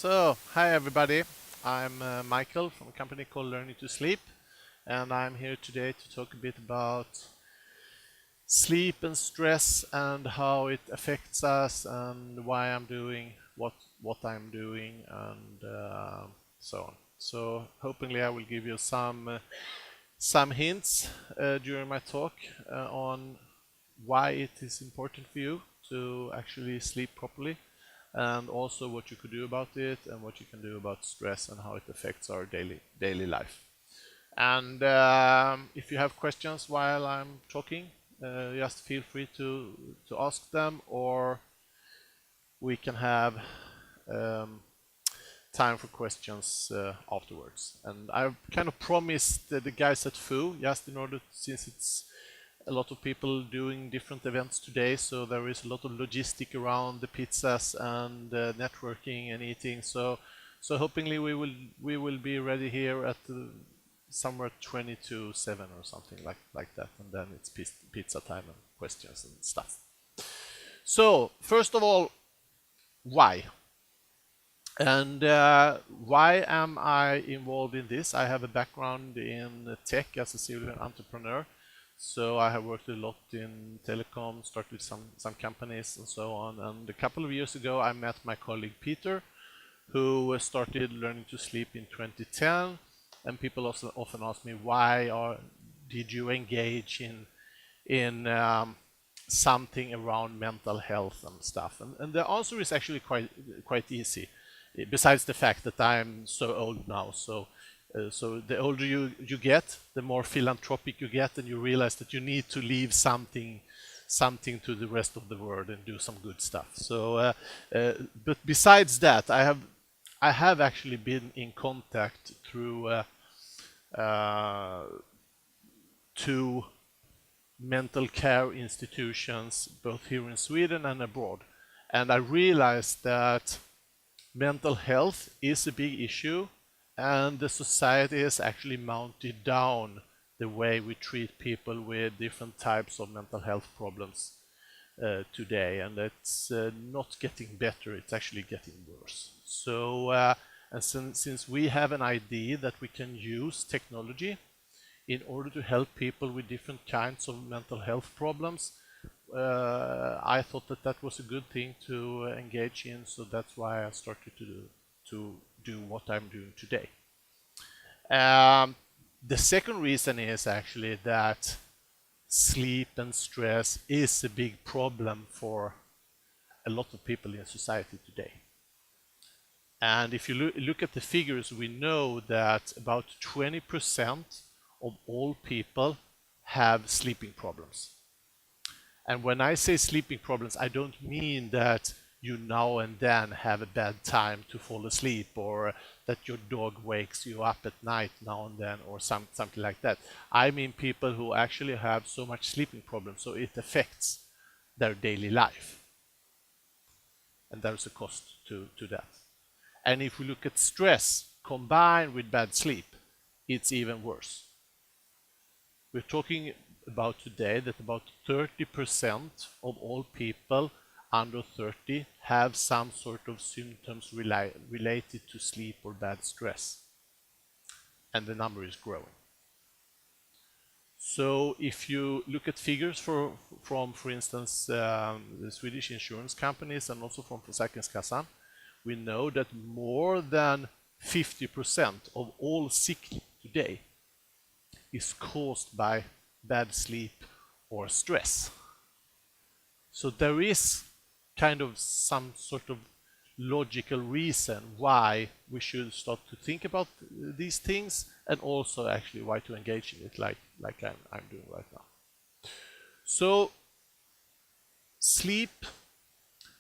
Hi everybody. I'm Michael from a company called LearningToSleep, and I'm here today to talk a bit about sleep and stress and how it affects us and why I'm doing what I'm doing and so on. So hopefully I will give you some hints during my talk on why it is important for you to actually sleep properly, and also what you could do about it and what you can do about stress and how it affects our daily life. And if you have questions while I'm talking, just feel free to ask them, or we can have time for questions afterwards. And I've kind of promised the guys at Foo, just in order, since it's a lot of people doing different events today, so there is a lot of logistic around the pizzas and networking and eating. So hopefully we will be ready here at somewhere 20 to 7 or something like that, and then it's pizza time and questions and stuff. So first of all, why? And why am I involved in this? I have a background in tech as a serial entrepreneur. So I have worked a lot in telecom, started with some companies and so on. And a couple of years ago, I met my colleague Peter, who started LearningToSleep in 2010. And people also often ask me, did you engage in something around mental health and stuff? And the answer is actually quite easy, besides the fact that I'm so old now. So the older you get, the more philanthropic you get, and you realize that you need to leave something to the rest of the world and do some good stuff. So, but besides that, I have actually been in contact through two mental care institutions, both here in Sweden and abroad, and I realized that mental health is a big issue, and the society has actually mounted down the way we treat people with different types of mental health problems today, and it's not getting better, it's actually getting worse. So, and since we have an idea that we can use technology in order to help people with different kinds of mental health problems, I thought that was a good thing to engage in, so that's why I started to do what I'm doing today. The second reason is actually that sleep and stress is a big problem for a lot of people in society today. And if you look at the figures, we know that about 20% of all people have sleeping problems. And when I say sleeping problems, I don't mean that you now and then have a bad time to fall asleep, or that your dog wakes you up at night now and then, or something like that. I mean people who actually have so much sleeping problems so it affects their daily life. And there's a cost to that. And if we look at stress combined with bad sleep, it's even worse. We're talking about today that about 30% of all people under 30 have some sort of symptoms related to sleep or bad stress. And the number is growing. So if you look at figures from, for instance, the Swedish insurance companies and also from Försäkringskassan, we know that more than 50% of all sick today is caused by bad sleep or stress. So there is kind of some sort of logical reason why we should start to think about these things, and also actually why to engage in it like I'm doing right now. So sleep,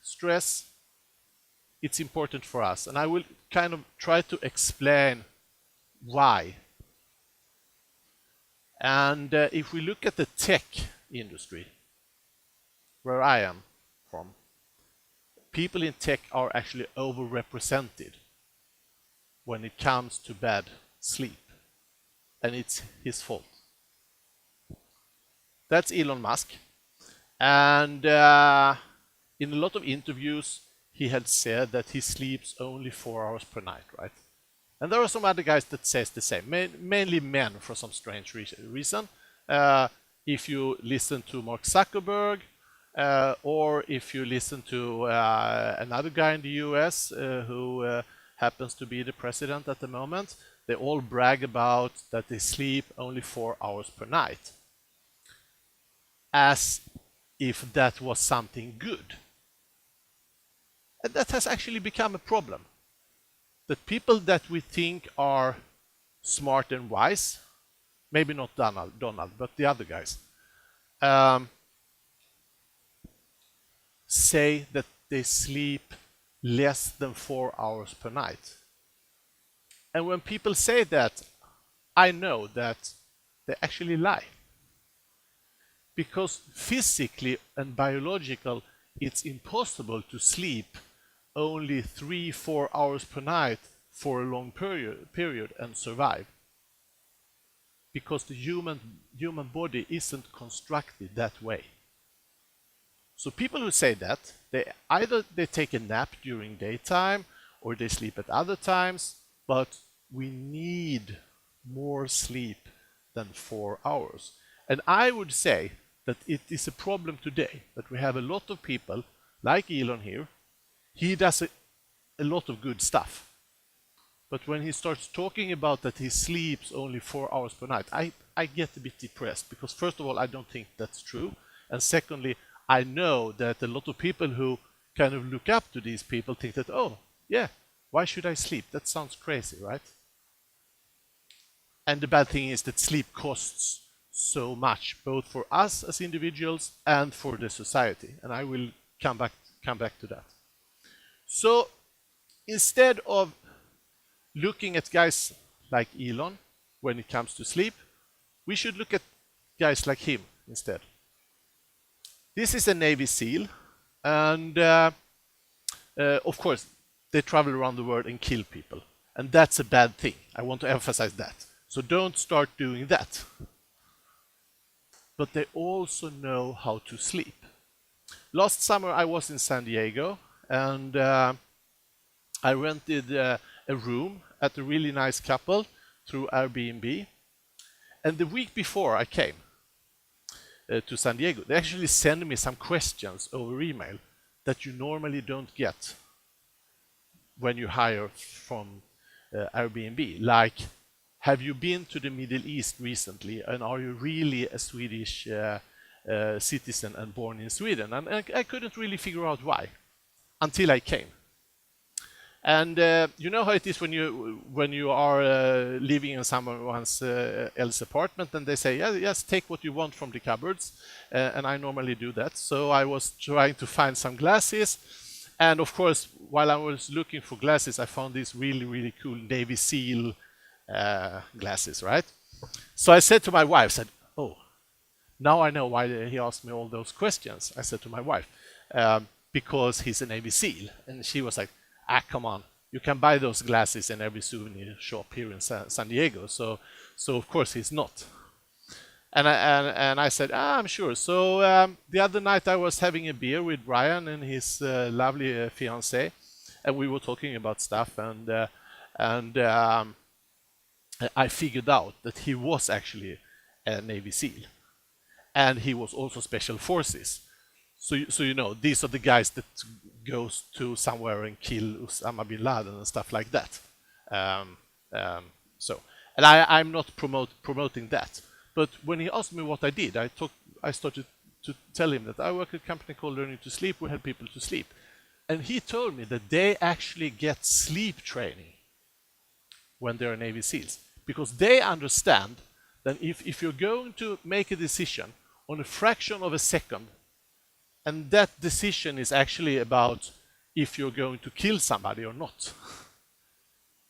stress, it's important for us, and I will kind of try to explain why. And if we look at the tech industry, where I am from, people in tech are actually overrepresented when it comes to bad sleep, and it's his fault. That's Elon Musk, and in a lot of interviews he had said that he sleeps only 4 hours per night, right? And there are some other guys that says the same, mainly men for some strange reason. If you listen to Mark Zuckerberg, or if you listen to another guy in the US who happens to be the president at the moment, they all brag about that they sleep only 4 hours per night, as if that was something good. And that has actually become a problem. That people that we think are smart and wise, maybe not Donald, but the other guys, say that they sleep less than 4 hours per night. And when people say that, I know that they actually lie. Because physically and biological, it's impossible to sleep only 3-4 hours per night for a long period and survive. Because the human body isn't constructed that way. So people who say that, either they take a nap during daytime or they sleep at other times, but we need more sleep than 4 hours. And I would say that it is a problem today that we have a lot of people like Elon here. He does a lot of good stuff. But when he starts talking about that he sleeps only 4 hours per night, I get a bit depressed, because first of all, I don't think that's true. And secondly, I know that a lot of people who kind of look up to these people think that, oh, yeah, why should I sleep? That sounds crazy, right? And the bad thing is that sleep costs so much, both for us as individuals and for the society. And I will come back to that. So instead of looking at guys like Elon when it comes to sleep, we should look at guys like him instead. This is a Navy SEAL, and of course they travel around the world and kill people, and that's a bad thing. I want to emphasize that. So don't start doing that. But they also know how to sleep. Last summer I was in San Diego, and I rented a room at a really nice couple through Airbnb. And the week before I came to San Diego, they actually sent me some questions over email that you normally don't get when you hire from Airbnb. Like, have you been to the Middle East recently, and are you really a Swedish citizen and born in Sweden? And I couldn't really figure out why until I came. And you know how it is when you are living in someone else's apartment, and they say, yeah, yes, take what you want from the cupboards, and I normally do that. So I was trying to find some glasses, and of course, while I was looking for glasses, I found these really, really cool Navy SEAL glasses, right? So I said to my wife, oh, now I know why he asked me all those questions. I said to my wife, because he's a Navy SEAL. And she was like, come on, you can buy those glasses in every souvenir shop here in San Diego. So of course he's not. And I said, I'm sure. So the other night I was having a beer with Brian and his lovely fiancée, and we were talking about stuff, and I figured out that he was actually a Navy SEAL, and he was also Special Forces. So you know, these are the guys that goes to somewhere and kill Osama bin Laden and stuff like that. And I'm not promoting that. But when he asked me what I did, I started to tell him that I work at a company called LearningToSleep. We help people to sleep. And he told me that they actually get sleep training when they're Navy SEALs, because they understand that if you're going to make a decision on a fraction of a second, and that decision is actually about if you're going to kill somebody or not,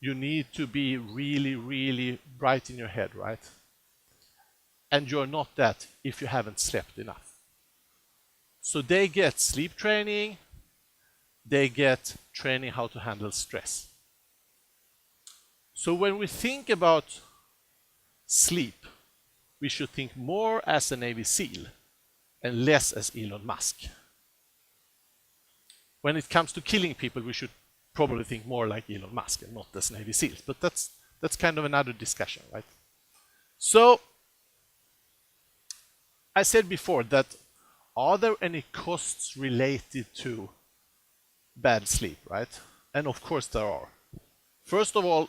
you need to be really, really bright in your head, right? And you're not that if you haven't slept enough. So they get sleep training, they get training how to handle stress. So when we think about sleep, we should think more as a Navy SEAL and less as Elon Musk. when it comes to killing people, we should probably think more like Elon Musk and not as Navy SEALs. But that's kind of another discussion, right? So I said before that, are there any costs related to bad sleep, right? And of course there are. First of all,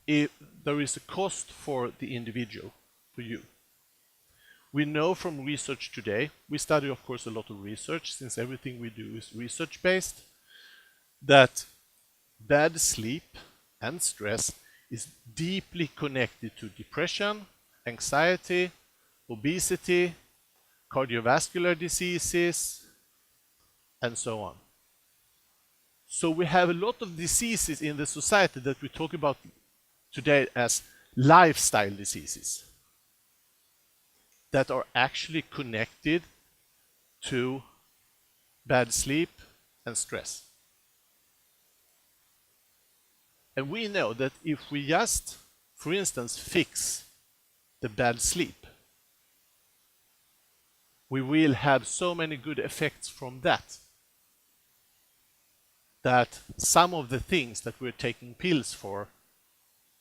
if there is a cost for the individual, for you. We know from research today, we study of course a lot of research, since everything we do is research based, that bad sleep and stress is deeply connected to depression, anxiety, obesity, cardiovascular diseases, and so on. So we have a lot of diseases in the society that we talk about today as lifestyle diseases that are actually connected to bad sleep and stress. And we know that if we just, for instance, fix the bad sleep, we will have so many good effects from that, that some of the things that we're taking pills for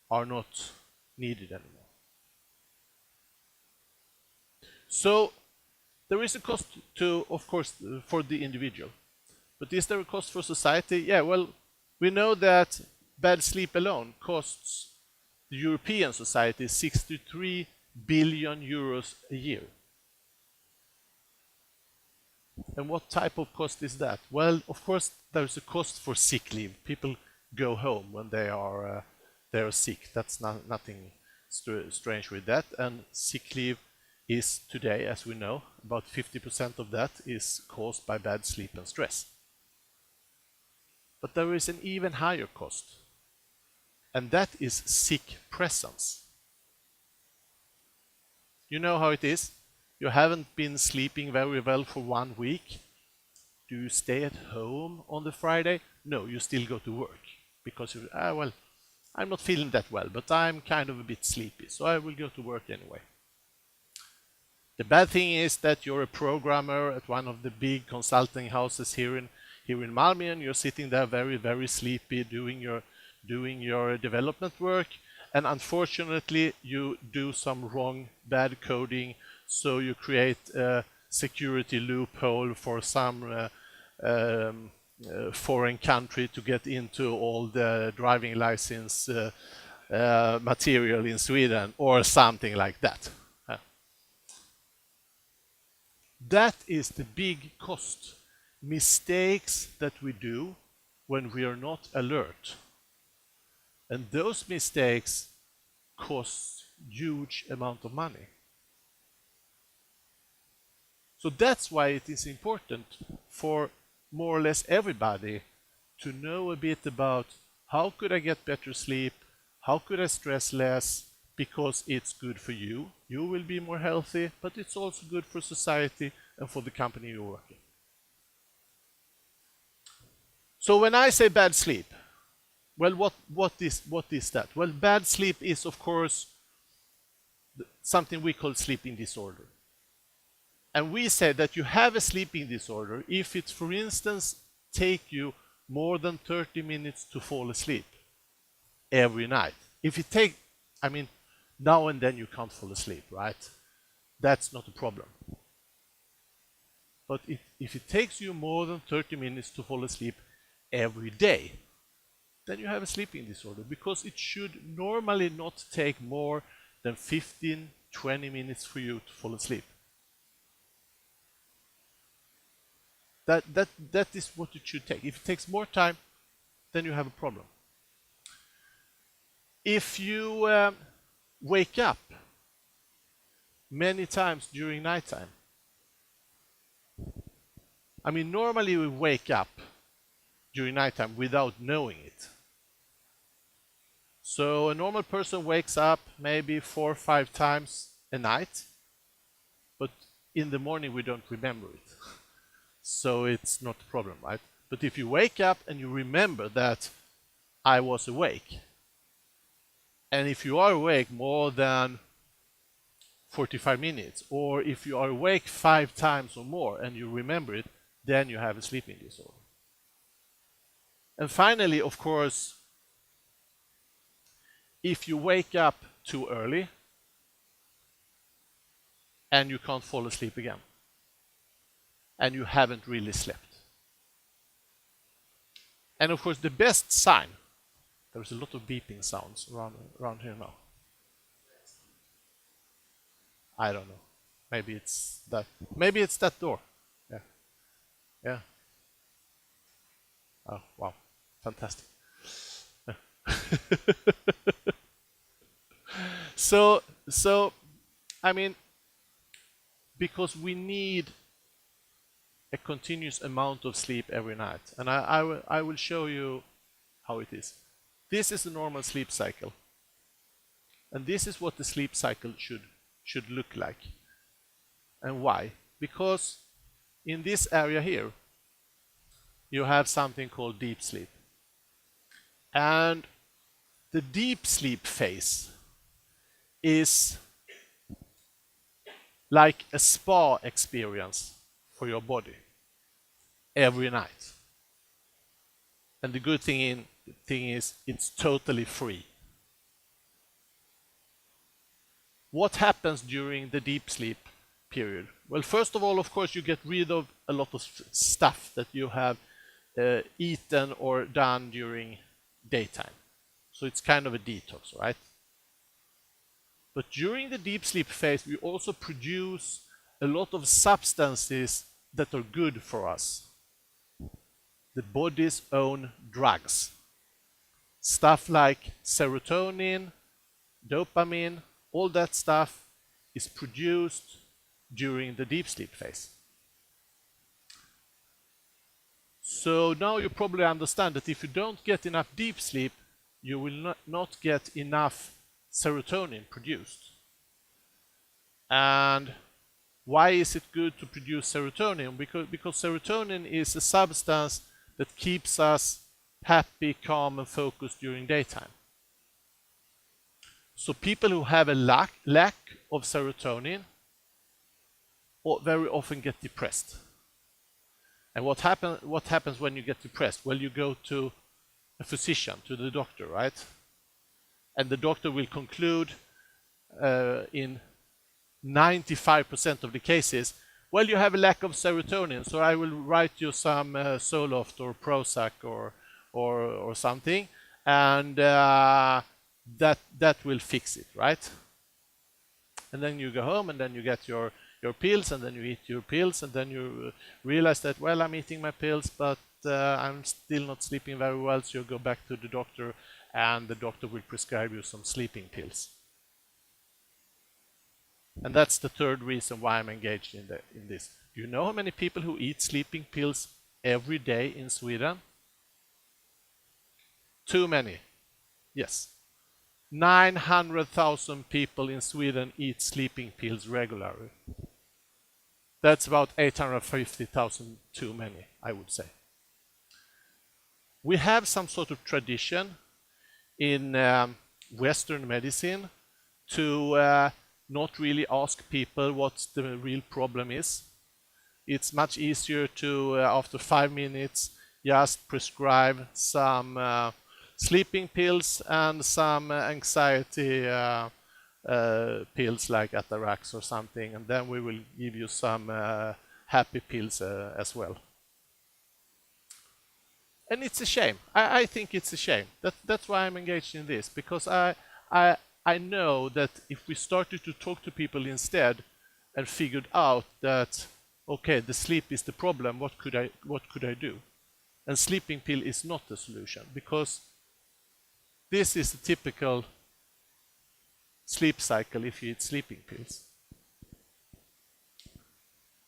are not needed anymore. So there is a cost to, of course, for the individual. But is there a cost for society? Yeah, well, we know that bad sleep alone costs the European society 63 billion euros a year. And what type of cost is that? Well, of course, there's a cost for sick leave. People go home when they are sick. That's nothing strange with that. And sick leave is today, as we know, about 50% of that is caused by bad sleep and stress. But there is an even higher cost, and that is sick presence. You know how it is? You haven't been sleeping very well for 1 week. Do you stay at home on the Friday? No, you still go to work because well, I'm not feeling that well, but I'm kind of a bit sleepy, so I will go to work anyway. The bad thing is that you're a programmer at one of the big consulting houses here in Malmö, and you're sitting there very, very sleepy doing your development work, and unfortunately you do some wrong bad coding, so you create a security loophole for some foreign country to get into all the driving license material in Sweden or something like that. That is the big cost. Mistakes that we do when we are not alert. And those mistakes cost huge amount of money. So that's why it is important for more or less everybody to know a bit about how could I get better sleep, how could I stress less, because it's good for you. You will be more healthy, but it's also good for society and for the company you work in. So when I say bad sleep, well, what is that? Well, bad sleep is, of course, something we call sleeping disorder. And we say that you have a sleeping disorder if it, for instance, take you more than 30 minutes to fall asleep every night. If it take, now and then you can't fall asleep, right? That's not a problem. But if it takes you more than 30 minutes to fall asleep every day, then you have a sleeping disorder, because it should normally not take more than 15, 20 minutes for you to fall asleep. That is what it should take. If it takes more time, then you have a problem. If you wake up many times during nighttime, normally we wake up during nighttime without knowing it. So a normal person wakes up maybe 4 or 5 times a night, but in the morning we don't remember it. So it's not a problem, right? But if you wake up and you remember that I was awake, and if you are awake more than 45 minutes, or if you are awake 5 times or more and you remember it, then you have a sleeping disorder. And finally, of course, if you wake up too early and you can't fall asleep again, and you haven't really slept. And of course, the best sign, there's a lot of beeping sounds around here now. I don't know. Maybe it's that door. Yeah. Yeah. Oh, wow. Fantastic. So, I mean, because we need a continuous amount of sleep every night. And I will show you how it is. This is a normal sleep cycle. And this is what the sleep cycle should look like. And why? Because in this area here, you have something called deep sleep. And the deep sleep phase is like a spa experience for your body every night. And the good thing is it's totally free. What happens during the deep sleep period? Well, first of all, of course, you get rid of a lot of stuff that you have eaten or done during daytime. So it's kind of a detox, right? But during the deep sleep phase, we also produce a lot of substances that are good for us. The body's own drugs. Stuff like serotonin, dopamine, all that stuff is produced during the deep sleep phase. So now you probably understand that if you don't get enough deep sleep, you will not get enough serotonin produced. And why is it good to produce serotonin? Because serotonin is a substance that keeps us happy, calm, and focused during daytime. So people who have a lack of serotonin very often get depressed. And what happens when you get depressed? Well, you go to a physician, to the doctor, right? And the doctor will conclude in 95% of the cases, well, you have a lack of serotonin, so I will write you some Zoloft or Prozac or something, and that will fix it, right? And then you go home, and then you get your pills, and then you eat your pills, and then you realize that, well, I'm eating my pills, but I'm still not sleeping very well, so you go back to the doctor, and the doctor will prescribe you some sleeping pills. And that's the third reason why I'm engaged in this. Do you know how many people who eat sleeping pills every day in Sweden? Too many. Yes. 900,000 people in Sweden eat sleeping pills regularly. That's about 850,000 too many, I would say. We have some sort of tradition in Western medicine to not really ask people what the real problem is. It's much easier to, after 5 minutes, just prescribe some sleeping pills and some anxiety pills like Atarax or something, and then we will give you some happy pills as well. And it's a shame. I think it's a shame. That's why I'm engaged in this, because I know that if we started to talk to people instead and figured out that, okay, the sleep is the problem, what could I do? And sleeping pill is not the solution, because this is a typical sleep cycle if you eat sleeping pills.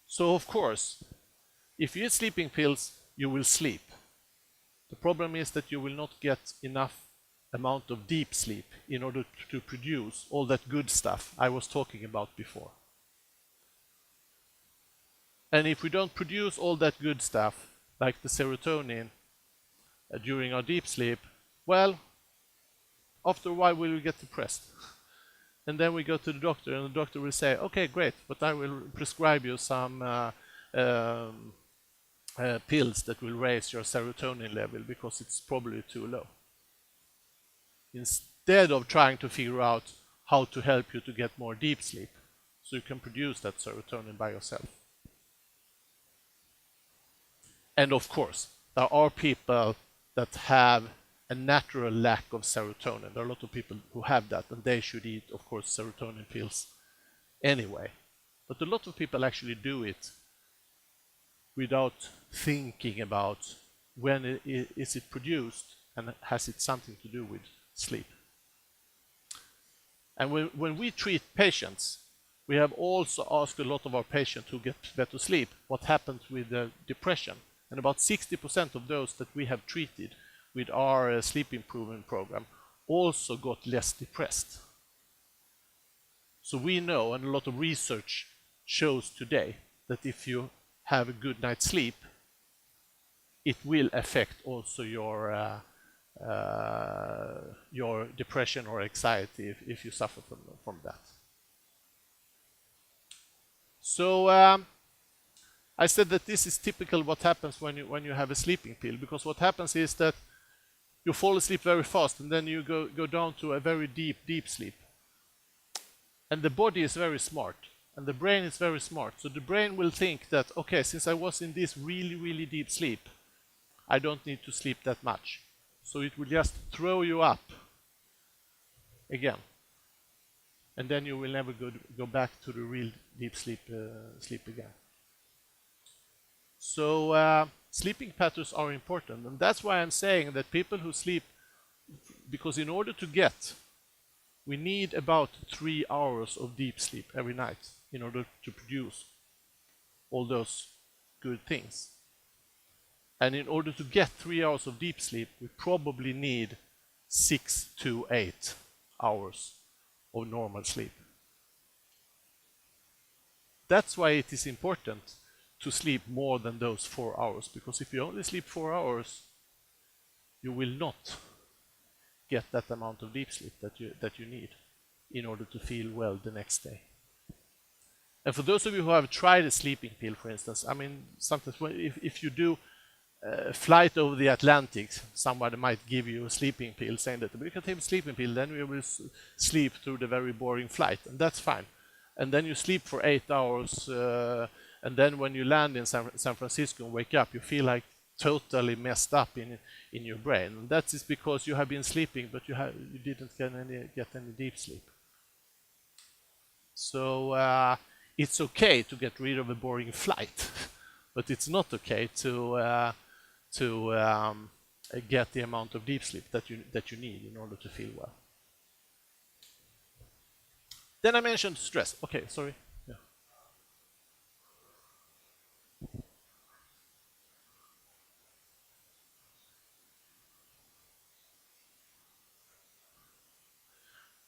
So of course, if you eat sleeping pills, you will sleep. The problem is that you will not get enough amount of deep sleep in order to produce all that good stuff I was talking about before. And if we don't produce all that good stuff, like the serotonin, during our deep sleep, well, after a while we will get depressed. And then we go to the doctor, and the doctor will say, okay, great, but I will prescribe you some pills that will raise your serotonin level because it's probably too low. Instead of trying to figure out how to help you to get more deep sleep, so you can produce that serotonin by yourself. And of course, there are people that have a natural lack of serotonin. There are a lot of people who have that, and they should eat, of course, serotonin pills anyway. But a lot of people actually do it without thinking about when is it produced and has it something to do with sleep. And when we treat patients, we have also asked a lot of our patients who get better sleep what happens with the depression. And about 60% of those that we have treated with our sleep improvement program also got less depressed. So we know, and a lot of research shows today, that if you have a good night's sleep, it will affect also your depression or anxiety if you suffer from that. So I said that this is typical what happens when you have a sleeping pill, because what happens is that you fall asleep very fast and then you go down to a very deep sleep. And the body is very smart and the brain is very smart. So the brain will think that, okay, since I was in this really deep sleep, I don't need to sleep that much. So it will just throw you up again. And then you will never go back to the real deep sleep again. So sleeping patterns are important, and that's why I'm saying that people who sleep, because in order to get, we need about 3 hours of deep sleep every night in order to produce all those good things. And in order to get 3 hours of deep sleep, we probably need 6 to 8 hours of normal sleep. That's why it is important to sleep more than those 4 hours, because if you only sleep 4 hours, you will not get that amount of deep sleep that you need in order to feel well the next day. And for those of you who have tried a sleeping pill, for instance, I mean, sometimes if you do a flight over the Atlantic, somebody might give you a sleeping pill saying that you can take a sleeping pill, then you will sleep through the very boring flight, and that's fine. And then you sleep for 8 hours, and then when you land in San Francisco and wake up, you feel like totally messed up in your brain. And that is because you have been sleeping, but you didn't get any deep sleep. So it's okay to get rid of a boring flight, but it's not okay to get the amount of deep sleep that you need in order to feel well. Then I mentioned stress. Okay, sorry. Yeah.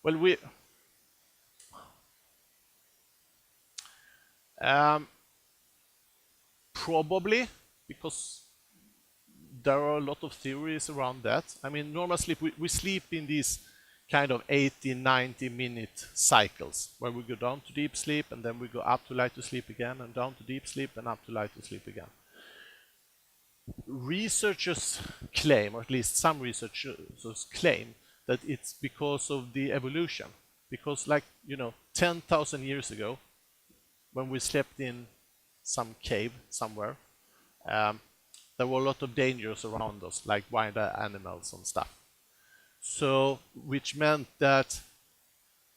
Well, probably, because there are a lot of theories around that. I mean, normal sleep, we sleep in these kind of 80-90-minute cycles where we go down to deep sleep and then we go up to light to sleep again and down to deep sleep and up to light to sleep again. Researchers claim, or at least some researchers claim, that it's because of the evolution. Because 10,000 years ago, when we slept in some cave somewhere, there were a lot of dangers around us, like wild animals and stuff. So, which meant that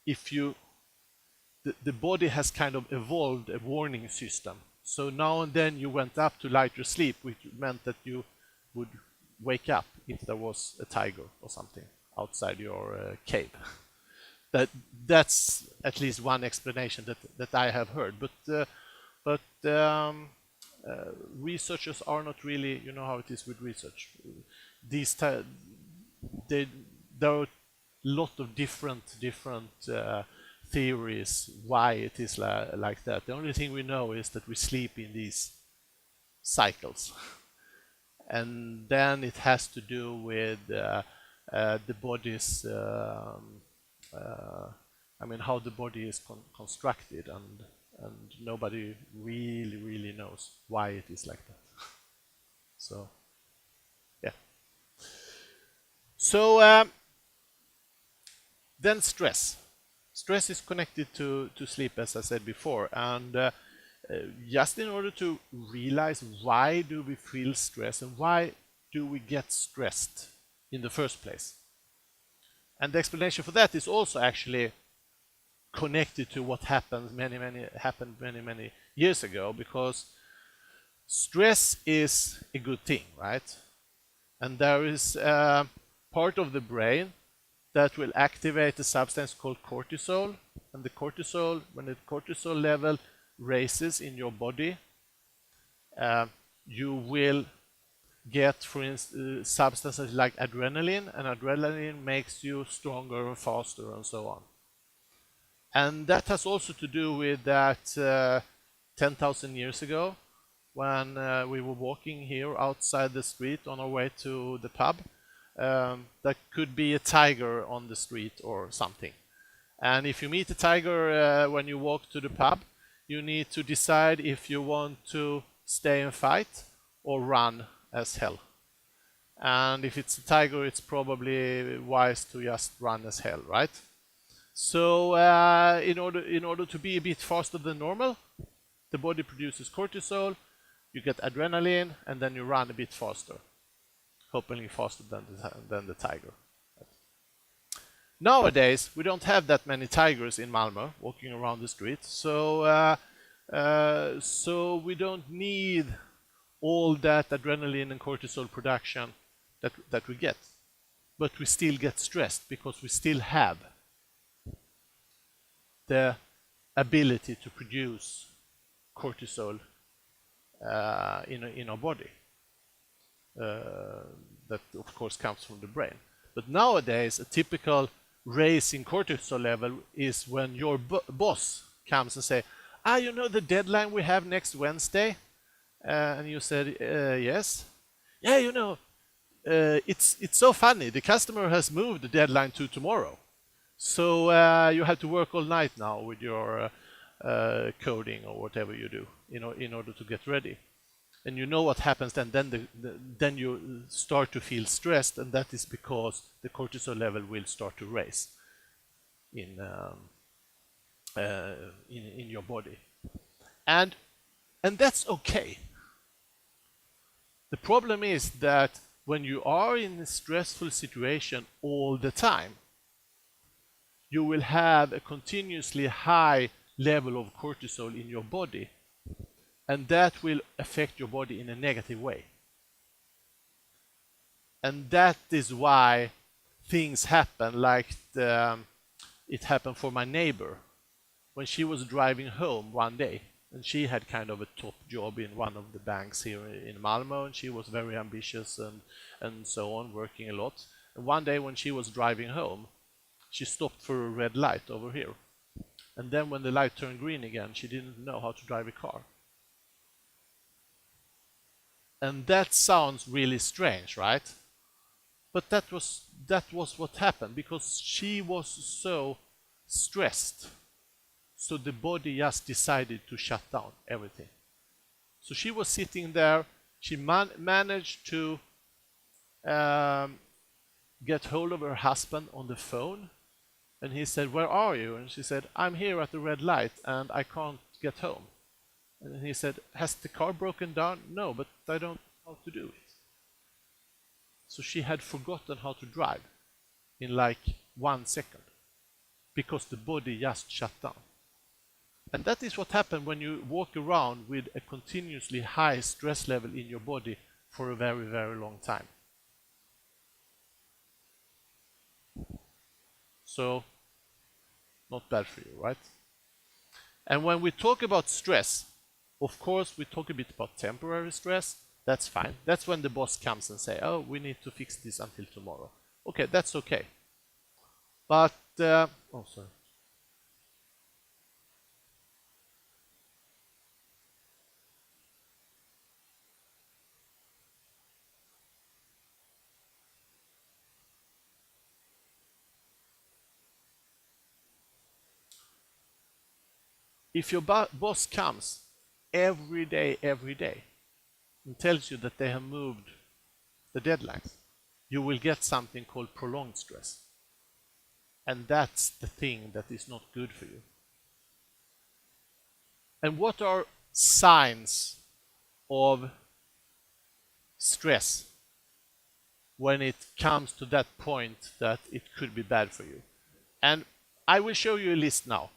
the body has kind of evolved a warning system. So now and then you went up to lighter sleep, which meant that you would wake up if there was a tiger or something outside your cave. That's at least one explanation that I have heard. But researchers are not really, you know how it is with research. There are a lot of different theories why it is like that. The only thing we know is that we sleep in these cycles, and then it has to do with the body's, how the body is constructed, and nobody really knows why it is like that. So, yeah. So then stress. Stress is connected to sleep, as I said before, and just in order to realize why do we feel stress and why do we get stressed in the first place. And the explanation for that is also actually connected to what happened many years ago, because stress is a good thing, right? And there is a part of the brain that will activate a substance called cortisol, and the cortisol, when the cortisol level raises in your body, you will get, for instance, substances like adrenaline, and adrenaline makes you stronger and faster and so on. And that has also to do with that 10,000 years ago, when we were walking here outside the street on our way to the pub, there could be a tiger on the street or something. And if you meet a tiger when you walk to the pub, you need to decide if you want to stay and fight or run as hell. And if it's a tiger, it's probably wise to just run as hell, right? So in order to be a bit faster than normal, the body produces cortisol, you get adrenaline, and then you run a bit faster, hopefully faster than the tiger. Nowadays, we don't have that many tigers in Malmö walking around the street, so we don't need all that adrenaline and cortisol production that we get. But we still get stressed because we still have the ability to produce cortisol in our body. That of course comes from the brain. But nowadays, a typical raise in cortisol level is when your boss comes and say, you know the deadline we have next Wednesday? And you said, yes. Yeah, you know, it's so funny. The customer has moved the deadline to tomorrow. So you have to work all night now with your coding or whatever you do, in order to get ready. And you know what happens then. Then you start to feel stressed, and that is because the cortisol level will start to raise in your body, and that's okay. The problem is that when you are in a stressful situation all the time, you will have a continuously high level of cortisol in your body, and that will affect your body in a negative way. And that is why things happen like it happened for my neighbor when she was driving home one day, and she had kind of a top job in one of the banks here in Malmö, and she was very ambitious and so on, working a lot. And one day when she was driving home, she stopped for a red light over here. And then when the light turned green again, she didn't know how to drive a car. And that sounds really strange, right? But that was what happened, because she was so stressed. So the body just decided to shut down everything. So she was sitting there. She managed to get hold of her husband on the phone. And he said, "Where are you?" And she said, "I'm here at the red light and I can't get home." And he said, "Has the car broken down?" "No, but I don't know how to do it." So she had forgotten how to drive in like 1 second, because the body just shut down. And that is what happened when you walk around with a continuously high stress level in your body for a very, very long time. So, not bad for you, right? And when we talk about stress, of course, we talk a bit about temporary stress. That's fine. That's when the boss comes and say, "Oh, we need to fix this until tomorrow." Okay, that's okay. But, oh, sorry. If your boss comes every day, and tells you that they have moved the deadlines, you will get something called prolonged stress. And that's the thing that is not good for you. And what are signs of stress when it comes to that point that it could be bad for you? And I will show you a list now.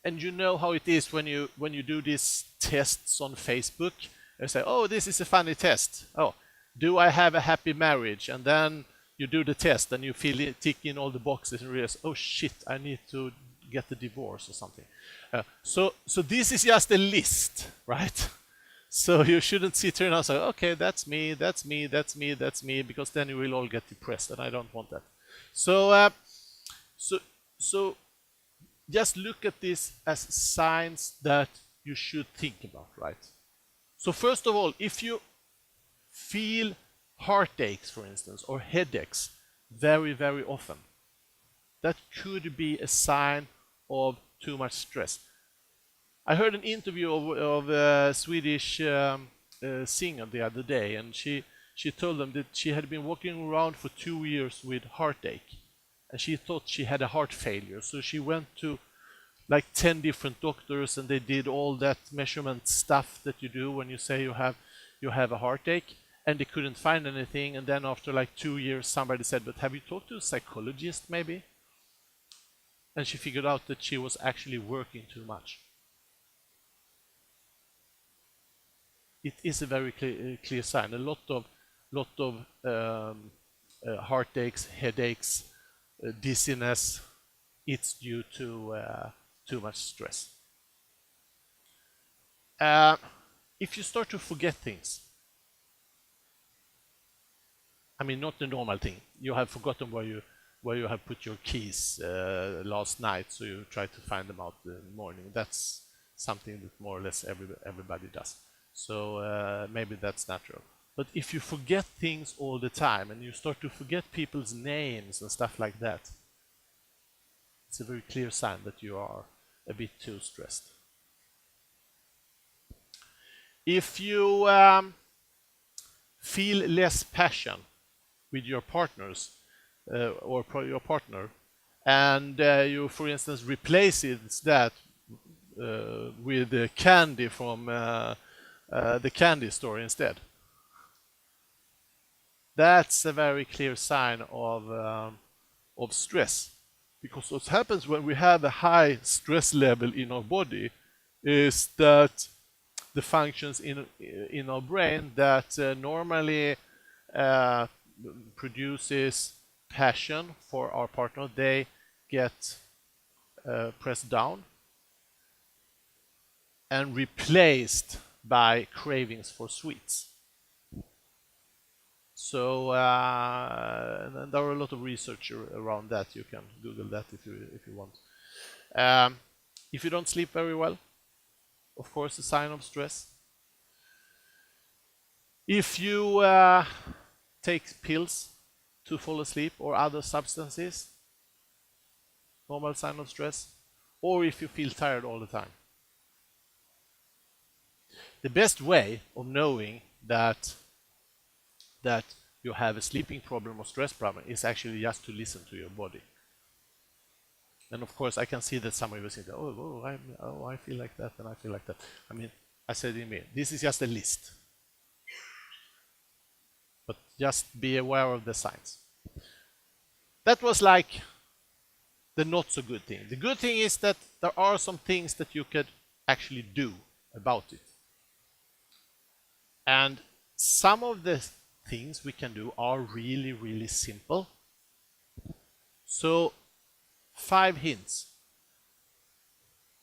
And you know how it is when you do these tests on Facebook. You say, oh, this is a funny test. Oh, do I have a happy marriage? And then you do the test and you tick in all the boxes and realize, oh shit, I need to get a divorce or something. So this is just a list, right? So you shouldn't sit here and say, okay, that's me, that's me, that's me, that's me, because then you will all get depressed, and I don't want that. So just look at this as signs that you should think about, right? So first of all, if you feel heartaches, for instance, or headaches very, very often, that could be a sign of too much stress. I heard an interview of a Swedish singer the other day, and she told them that she had been walking around for 2 years with heartache, and she thought she had a heart failure. So she went to like 10 different doctors, and they did all that measurement stuff that you do when you say you have a heartache, and they couldn't find anything. And then after like 2 years, somebody said, but have you talked to a psychologist maybe? And she figured out that she was actually working too much. It is a very clear sign. A lot of heartaches, headaches, dizziness, it's due to too much stress. If you start to forget things, I mean, not the normal thing. You have forgotten where you have put your keys last night, so you try to find them out in the morning. That's something that more or less everybody does. So maybe that's natural. But if you forget things all the time and you start to forget people's names and stuff like that, it's a very clear sign that you are a bit too stressed. If you feel less passion with your partners or your partner, and you, for instance, replace that with candy from the candy store instead, that's a very clear sign of stress. Because what happens when we have a high stress level in our body is that the functions in our brain that normally produces passion for our partner, they get pressed down and replaced by cravings for sweets. So and there are a lot of research around that. You can Google that if you want. If you don't sleep very well, of course, a sign of stress. If you take pills to fall asleep or other substances, normal sign of stress. Or if you feel tired all the time. The best way of knowing that you have a sleeping problem or stress problem is actually just to listen to your body. And of course, I can see that some of you think, I feel like that and I feel like that. I mean, I said in me, this is just a list. But just be aware of the signs. That was like the not so good thing. The good thing is that there are some things that you could actually do about it. And some of the things we can do are really, really simple. So 5 hints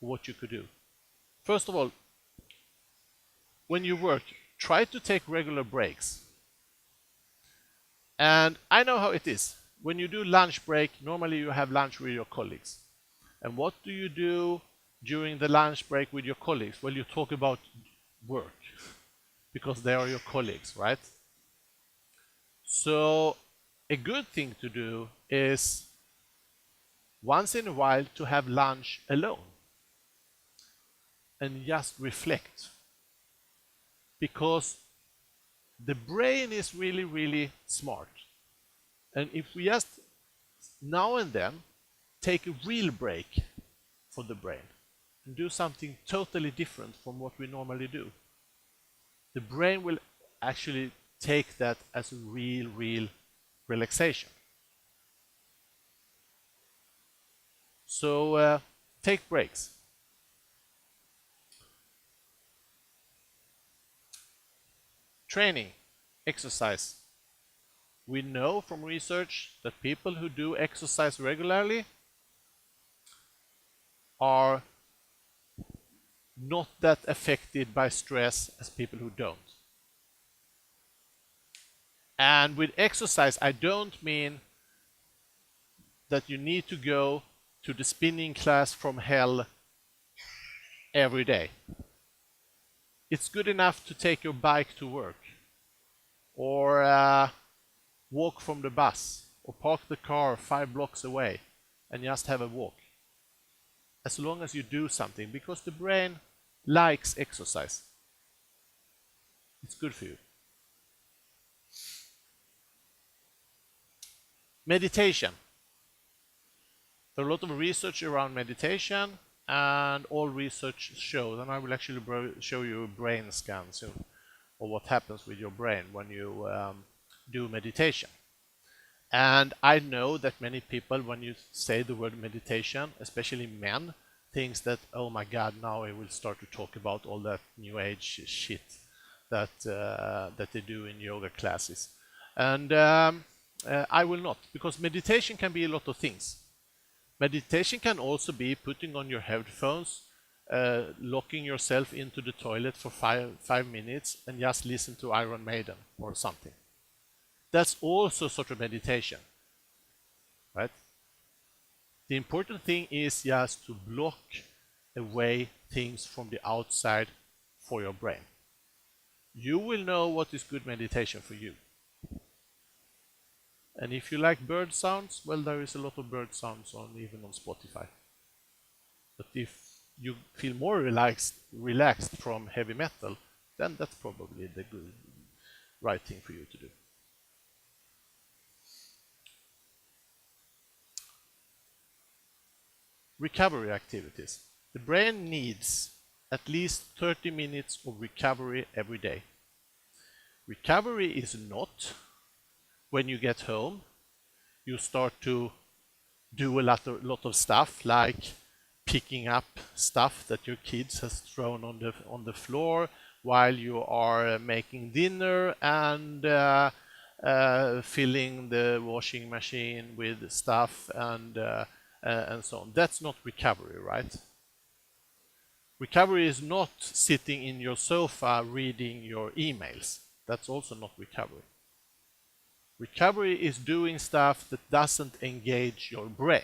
for what you could do. First of all, when you work, try to take regular breaks. And I know how it is. When you do lunch break, normally you have lunch with your colleagues. And what do you do during the lunch break with your colleagues? Well, you talk about work because they are your colleagues, right? So a good thing to do is once in a while to have lunch alone and just reflect. Because The brain is really, really smart. And if we just now and then take a real break for the brain and do something totally different from what we normally do, the brain will actually take that as a real relaxation. So take breaks. Training, exercise. We know from research that people who do exercise regularly are not that affected by stress as people who don't. And with exercise, I don't mean that you need to go to the spinning class from hell every day. It's good enough to take your bike to work, or walk from the bus, or park the car 5 blocks away and just have a walk. As long as you do something, because the brain likes exercise. It's good for you. Meditation. There are a lot of research around meditation, and all research shows, and I will actually show you a brain scan soon, of what happens with your brain when you do meditation. And I know that many people, when you say the word meditation, especially men, thinks that, oh my God, now I will start to talk about all that new age shit that they do in yoga classes. And I will not, because meditation can be a lot of things. Meditation can also be putting on your headphones, locking yourself into the toilet for 5 minutes and just listen to Iron Maiden or something. That's also sort of meditation, right? The important thing is just to block away things from the outside for your brain. You will know what is good meditation for you. And if you like bird sounds, well, there is a lot of bird sounds even on Spotify. But if you feel more relaxed from heavy metal, then that's probably the right thing for you to do. Recovery activities. The brain needs at least 30 minutes of recovery every day. Recovery is not when you get home, you start to do a lot of stuff, like picking up stuff that your kids has thrown on the floor while you are making dinner, and filling the washing machine with stuff and so on. That's not recovery, right? Recovery is not sitting in your sofa reading your emails. That's also not recovery. Recovery is doing stuff that doesn't engage your brain.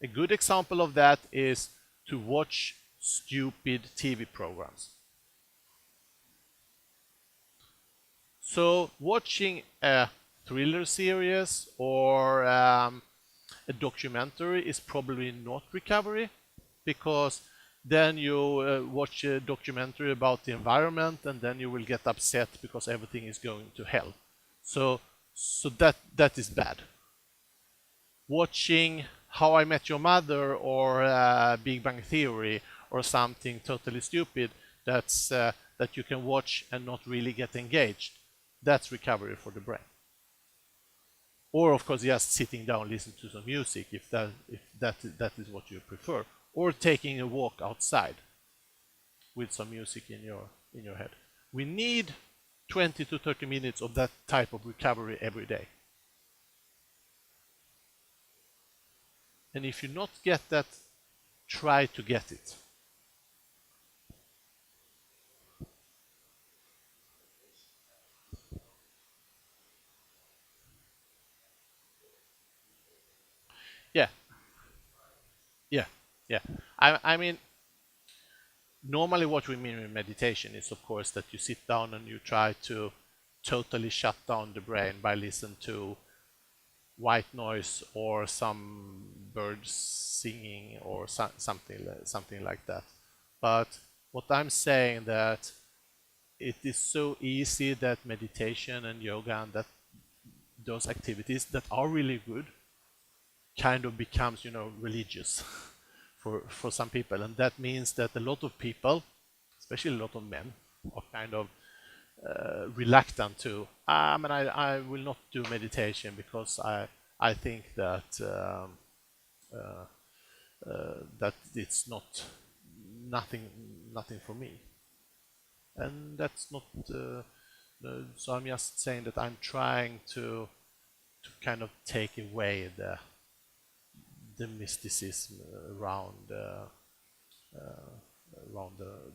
A good example of that is to watch stupid TV programs. So watching a thriller series or a documentary is probably not recovery, because then you watch a documentary about the environment and then you will get upset because everything is going to hell. So that is bad. Watching How I Met Your Mother or Big Bang Theory or something totally stupid that you can watch and not really get engaged, that's recovery for the brain. Or of course just sitting down, listening to some music if that is what you prefer, or taking a walk outside with some music in your head. We need 20 to 30 minutes of that type of recovery every day. And if you not get that, try to get it. Yeah. Yeah. I mean, normally what we mean with meditation is, of course, that you sit down and you try to totally shut down the brain by listening to white noise or some birds singing or something like that. But what I'm saying that it is so easy that meditation and yoga and that those activities that are really good kind of becomes, religious for some people, and that means that a lot of people, especially a lot of men, are kind of reluctant to. I will not do meditation because I think that that it's nothing for me, and that's not. So I'm just saying that I'm trying to kind of take away the mysticism around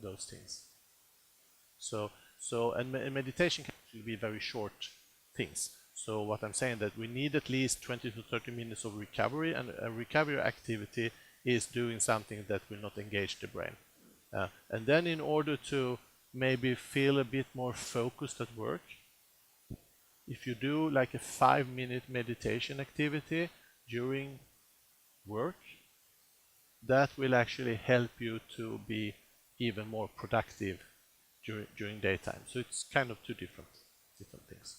those things. And meditation can actually be very short things. So what I'm saying that we need at least 20 to 30 minutes of recovery, and a recovery activity is doing something that will not engage the brain. And then in order to maybe feel a bit more focused at work, if you do like a 5-minute meditation activity during work, that will actually help you to be even more productive during daytime. So it's kind of two different things.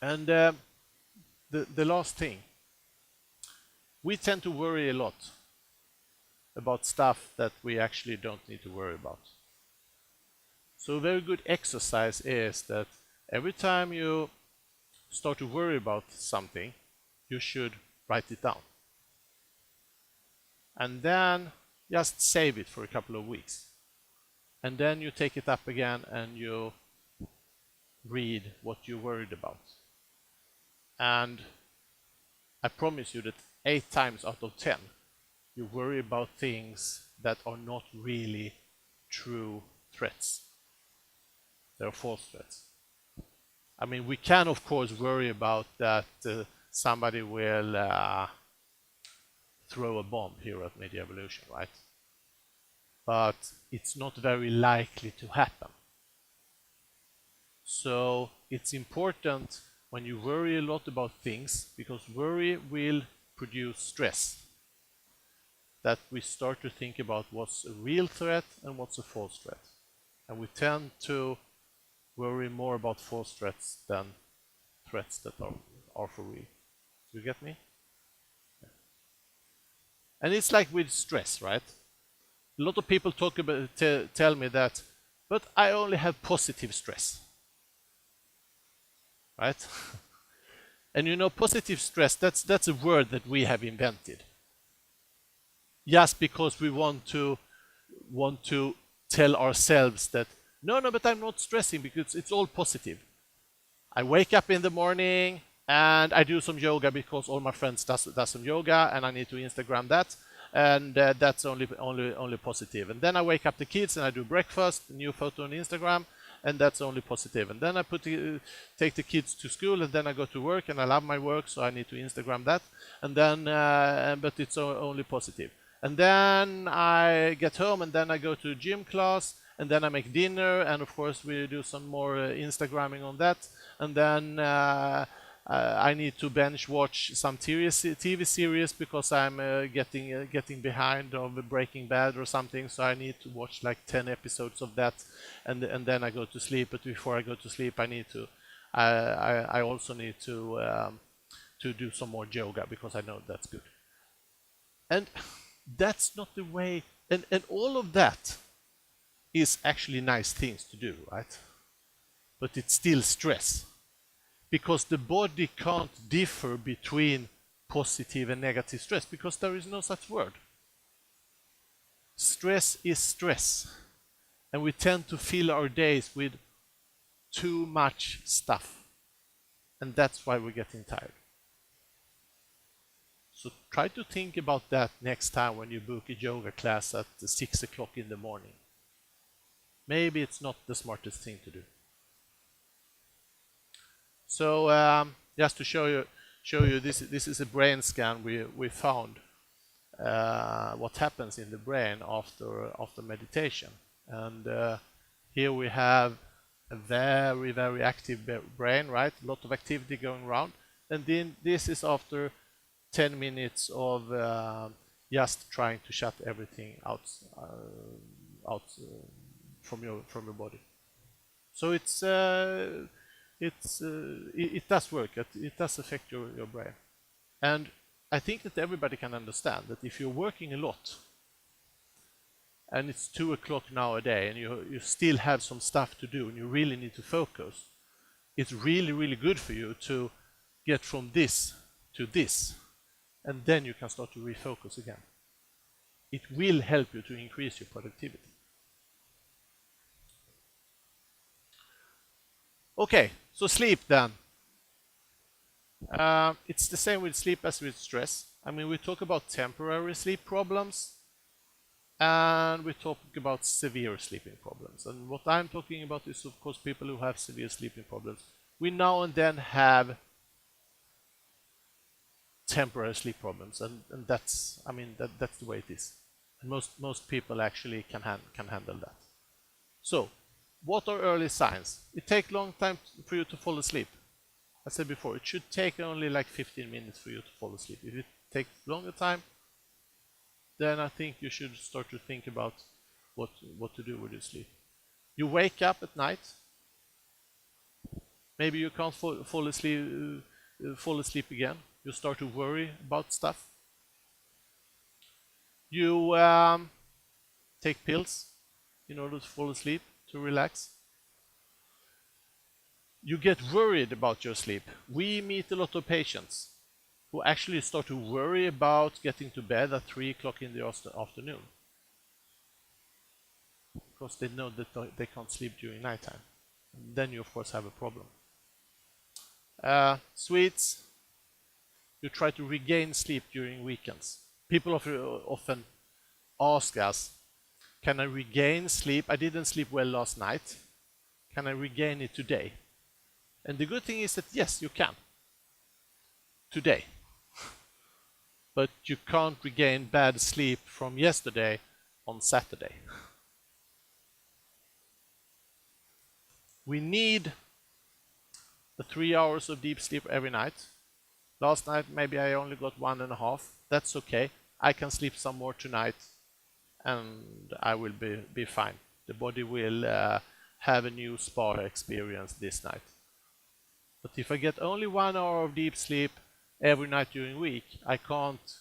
And the last thing, we tend to worry a lot about stuff that we actually don't need to worry about. So a very good exercise is that every time you start to worry about something, you should write it down. And then just save it for a couple of weeks. And then you take it up again and you read what you worried about. And I promise you that 8 times out of 10, you worry about things that are not really true threats. They're false threats. I mean, we can of course worry about that somebody will throw a bomb here at Media Evolution, right? But it's not very likely to happen. So it's important when you worry a lot about things, because worry will produce stress, that we start to think about what's a real threat and what's a false threat. And we tend to worry more about false threats than threats that are for real. You get me? Yeah. And it's like with stress, right? A lot of people tell me that, but I only have positive stress. Right? And positive stress, that's a word that we have invented. Just because we want to tell ourselves that no, but I'm not stressing because it's all positive. I wake up in the morning and I do some yoga because all my friends does some yoga and I need to Instagram that, and that's only positive. And then I wake up the kids and I do breakfast, new photo on Instagram, and that's only positive. And then I take the kids to school, and then I go to work, and I love my work, so I need to Instagram that. And then, but it's only positive. And then I get home, and then I go to gym class, and then I make dinner, and of course we do some more Instagramming on that. And then I need to binge watch some TV series because I'm getting behind of Breaking Bad or something, so I need to watch like 10 episodes of that, and then I go to sleep. But before I go to sleep, I also need to do some more yoga because I know that's good. And that's not the way, and all of that is actually nice things to do, right? But it's still stress. Because the body can't differ between positive and negative stress, because there is no such word. Stress is stress. And we tend to fill our days with too much stuff. And that's why we're getting tired. So try to think about that next time when you book a yoga class at 6 o'clock in the morning. Maybe it's not the smartest thing to do. So just to show you this is a brain scan we found what happens in the brain after meditation, and here we have a very, very active brain, right? A lot of activity going around, and then this is after 10 minutes of just trying to shut everything out from your body. So it does work. It does affect your brain. And I think that everybody can understand that if you're working a lot and it's 2 o'clock nowadays and you still have some stuff to do and you really need to focus, it's really, really good for you to get from this to this, and then you can start to refocus again. It will help you to increase your productivity. Okay, so sleep then. It's the same with sleep as with stress. I mean, we talk about temporary sleep problems and we talk about severe sleeping problems. And what I'm talking about is, of course, people who have severe sleeping problems. We now and then have temporary sleep problems, and that's, I mean, that's the way it is. And most people actually can handle that. So, what are early signs? It takes a long time for you to fall asleep. I said before, it should take only like 15 minutes for you to fall asleep. If it takes longer time, then I think you should start to think about what to do with your sleep. You wake up at night. Maybe you can't fall asleep again. You start to worry about stuff. You take pills in order to fall asleep, to relax. You get worried about your sleep. We meet a lot of patients who actually start to worry about getting to bed at 3 o'clock in the afternoon, because they know that they can't sleep during nighttime. And then you of course have a problem. Sweets. You try to regain sleep during weekends. People often ask us, can I regain sleep? I didn't sleep well last night. Can I regain it today? And the good thing is that yes, you can. Today. But you can't regain bad sleep from yesterday on Saturday. We need the 3 hours of deep sleep every night. Last night maybe I only got 1.5. That's okay. I can sleep some more tonight and I will be fine. The body will have a new spa experience this night. But if I get only 1 hour of deep sleep every night during the week, I can't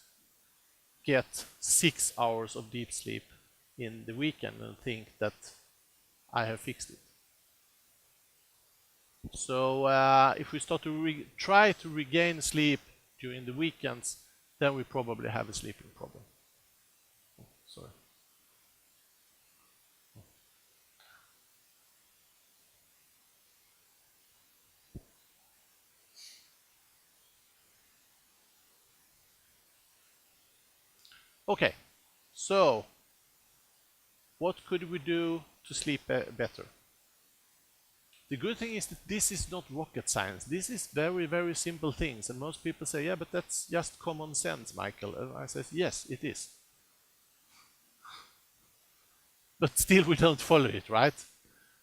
get 6 hours of deep sleep in the weekend and think that I have fixed it. So if we start to try to regain sleep during the weekends, then we probably have a sleeping problem. Sorry. Okay, so what could we do to sleep better? The good thing is that this is not rocket science. This is very, very simple things. And most people say, yeah, but that's just common sense, Micael. And I say, yes, it is. But still we don't follow it, right?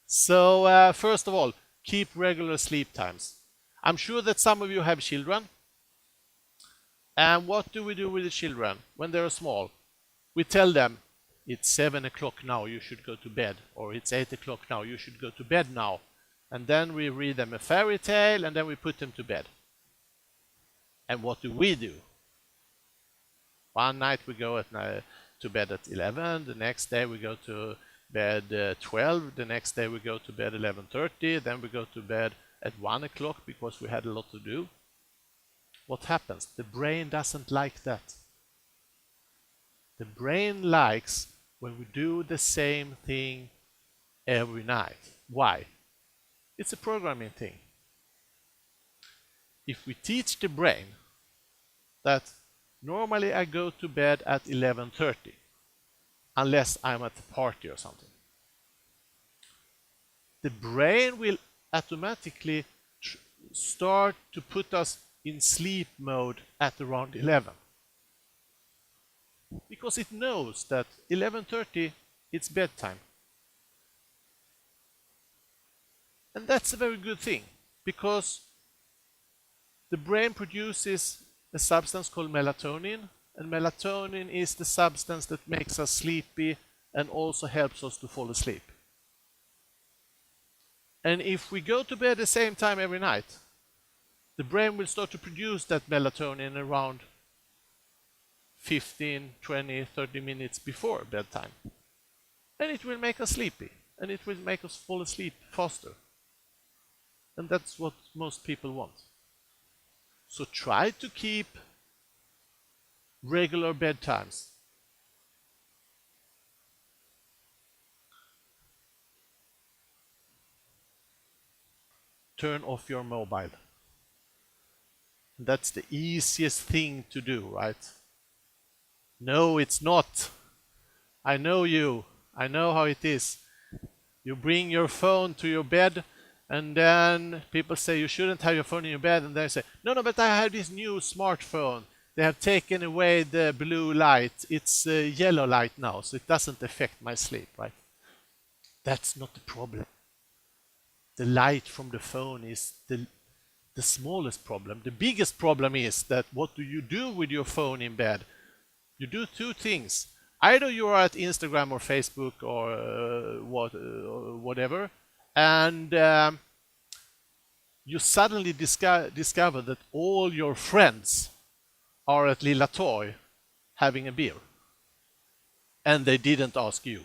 So first of all, keep regular sleep times. I'm sure that some of you have children. And what do we do with the children when they're small? We tell them, it's 7 o'clock now, you should go to bed. Or it's 8 o'clock now, you should go to bed now. And then we read them a fairy tale and then we put them to bed. And what do? One night we go to bed at 11, the next day we go to bed 12, the next day we go to bed 11:30, then we go to bed at 1 o'clock because we had a lot to do. What happens? The brain doesn't like that. The brain likes when we do the same thing every night. Why? It's a programming thing. If we teach the brain that normally I go to bed at 11:30, unless I'm at a party or something, the brain will automatically start to put us in sleep mode at around 11. Because it knows that 11:30 it's bedtime. And that's a very good thing, because the brain produces a substance called melatonin, And melatonin is the substance that makes us sleepy and also helps us to fall asleep. And if we go to bed at the same time every night, the brain will start to produce that melatonin around 15, 20, 30 minutes before bedtime. And it will make us sleepy, and it will make us fall asleep faster. And that's what most people want. So try to keep regular bedtimes. Turn off your mobile. That's the easiest thing to do, right? No, it's not. I know you. I know how it is. You bring your phone to your bed, and then people say you shouldn't have your phone in your bed, and they say, no, but I have this new smartphone. They have taken away the blue light. It's yellow light now, so it doesn't affect my sleep, right? That's not the problem. The light from the phone is the smallest problem. The biggest problem is that what do you do with your phone in bed? You do two things. Either you are at Instagram or Facebook or whatever, and you suddenly discover that all your friends are at Lilla Toy having a beer, and they didn't ask you.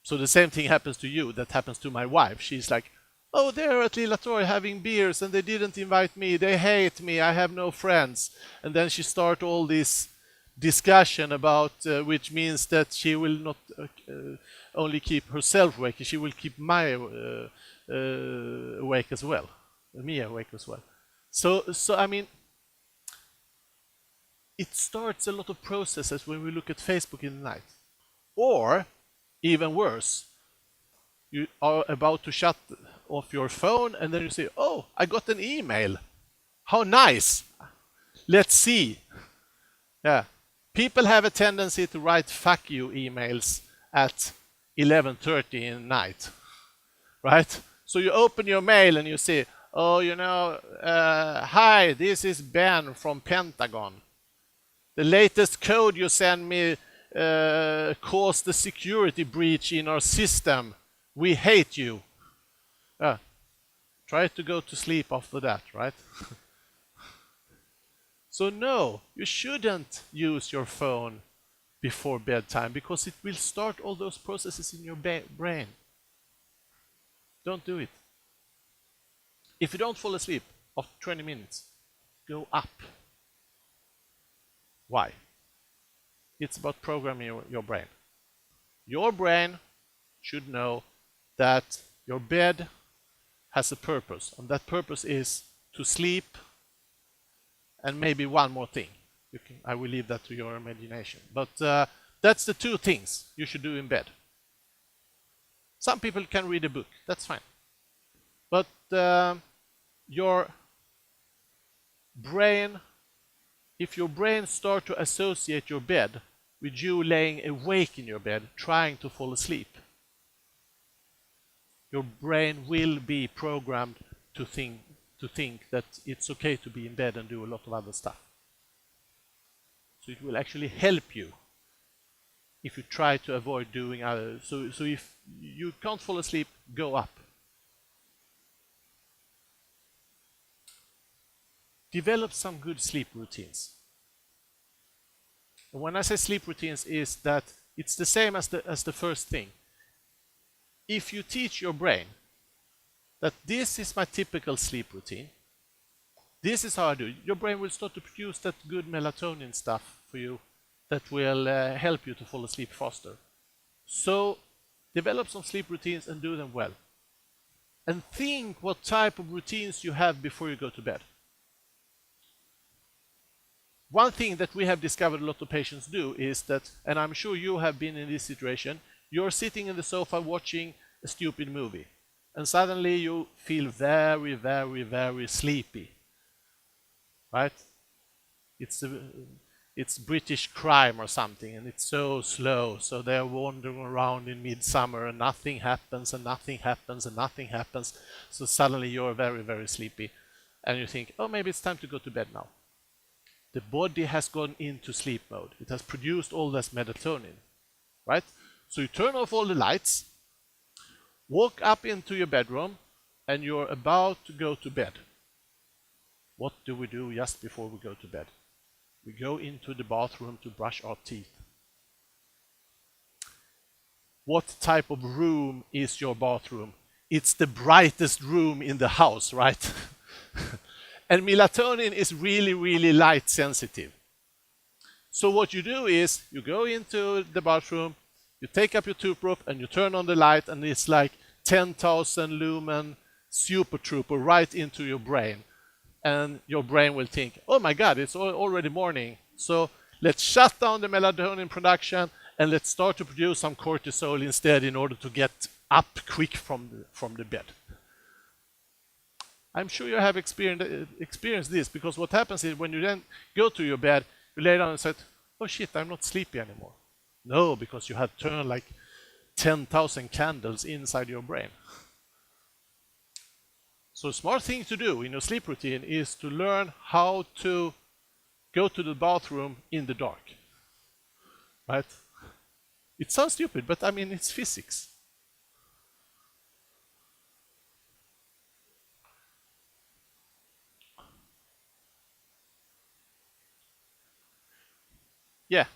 So the same thing happens to you that happens to my wife. She's like, oh, they're at Lilla Toy having beers and they didn't invite me. They hate me. I have no friends. And then she starts all this discussion about which means that she will not only keep herself awake, she will keep me awake as well. So I mean, it starts a lot of processes when we look at Facebook in the night. Or, even worse, you are about to shut off your phone and then you say, oh, I got an email. How nice. Let's see. Yeah. People have a tendency to write fuck you emails at 11:30 in the night. Right? So you open your mail and you say, oh, hi, this is Ben from Pentagon. The latest code you send me caused a security breach in our system. We hate you. Try to go to sleep after that, right? So no, you shouldn't use your phone before bedtime because it will start all those processes in your brain. Don't do it. If you don't fall asleep after 20 minutes, go up. Why? It's about programming your brain. Your brain should know that your bed has a purpose, and that purpose is to sleep and maybe one more thing. I will leave that to your imagination. But that's the two things you should do in bed. Some people can read a book, that's fine. But your brain, if your brain starts to associate your bed with you laying awake in your bed, trying to fall asleep, your brain will be programmed to think that it's okay to be in bed and do a lot of other stuff. So it will actually help you if you try to avoid doing other. So if you can't fall asleep, go up. Develop some good sleep routines. And when I say sleep routines, is that it's the same as the first thing. If you teach your brain that this is my typical sleep routine, this is how I do it, your brain will start to produce that good melatonin stuff for you that will help you to fall asleep faster. So develop some sleep routines and do them well. And think what type of routines you have before you go to bed. One thing that we have discovered a lot of patients do is that, and I'm sure you have been in this situation, you're sitting in the sofa watching a stupid movie, and suddenly you feel very, very, very sleepy. Right? It's British crime or something, and it's so slow, so they're wandering around in midsummer and nothing happens and nothing happens and nothing happens. So suddenly you're very, very sleepy and you think, oh, maybe it's time to go to bed now. the body has gone into sleep mode. It has produced all this melatonin, right? So you turn off all the lights, walk up into your bedroom, and you're about to go to bed. What do we do just before we go to bed? We go into the bathroom to brush our teeth. What type of room is your bathroom? It's the brightest room in the house, right? And melatonin is really, really light sensitive. So what you do is you go into the bathroom, you take up your toothbrush and you turn on the light, and it's like 10,000 lumen super trooper right into your brain. And your brain will think, oh my God, it's already morning. So let's shut down the melatonin production and let's start to produce some cortisol instead in order to get up quick from the bed. I'm sure you have experienced this, because what happens is when you then go to your bed, you lay down and say, oh shit, I'm not sleepy anymore. No, because you had turned like 10,000 candles inside your brain. So a smart thing to do in your sleep routine is to learn how to go to the bathroom in the dark. Right? It sounds stupid, but I mean, it's physics. Yeah.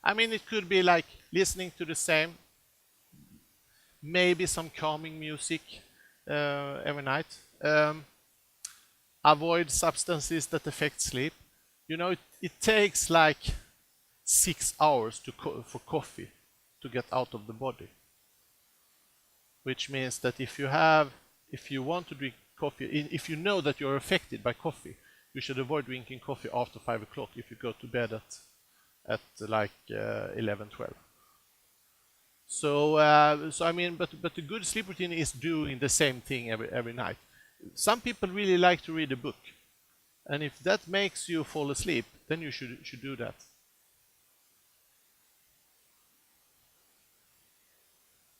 I mean, it could be like listening to the same, maybe some calming music every night. Avoid substances that affect sleep. You know, it takes like 6 hours for coffee to get out of the body. Which means that if you want to drink coffee, if you know that you're affected by coffee, you should avoid drinking coffee after 5 o'clock if you go to bed at like 11, 12. So I mean, but the good sleep routine is doing the same thing every night. Some people really like to read a book, and if that makes you fall asleep, then you should do that.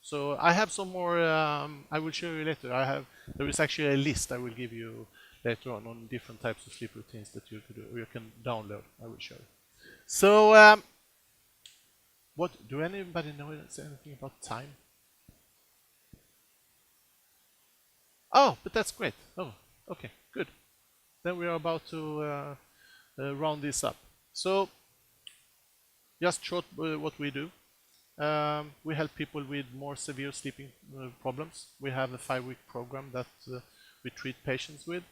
So I have some more. I will show you later. There is actually a list I will give you later on different types of sleep routines that you could do, or you can download. I will show you. So what do anybody know anything about time? Oh, but that's great. Oh, okay, good. Then we are about to round this up. So just short what we do. We help people with more severe sleeping problems. We have a 5-week program that we treat patients with.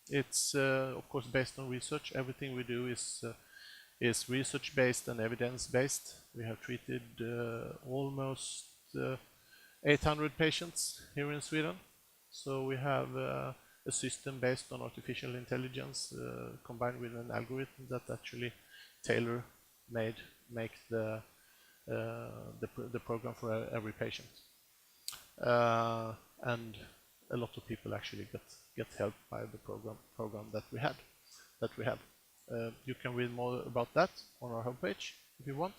It's of course based on research. Everything we do is research based and evidence based. We have treated almost 800 patients here in Sweden. So we have a system based on artificial intelligence combined with an algorithm that actually make the program for every patient, and a lot of people actually get help by the program that we have. You can read more about that on our homepage if you want.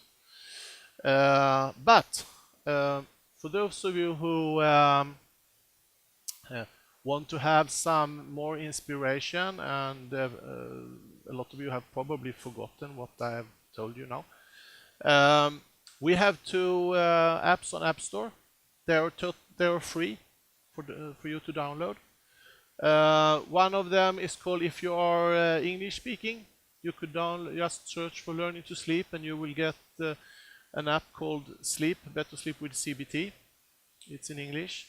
But for those of you who want to have some more inspiration, and a lot of you have probably forgotten what I have told you now. We have 2 apps on App Store. They are free for you to download. One of them is called, if you are English speaking, you could just search for Learning to Sleep, and you will get an app called Sleep, Better Sleep with CBT. It's in English.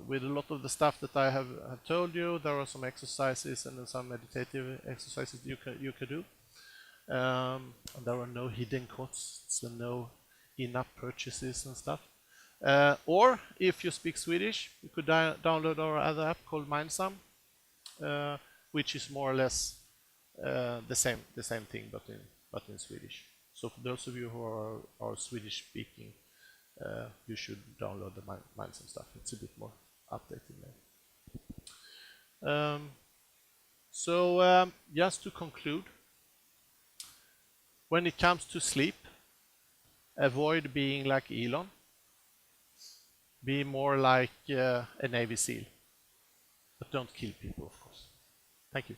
With a lot of the stuff that I have told you, there are some exercises and some meditative exercises you can do. And there are no hidden costs and no in-app purchases and stuff. Or if you speak Swedish, you could download our other app called Mindsum, which is more or less the same thing, but in Swedish. So for those of you who are Swedish speaking, you should download the Mindsum stuff. It's a bit more updated now. So just to conclude, when it comes to sleep, avoid being like Elon. Be more like a Navy SEAL. But don't kill people, of course. Thank you.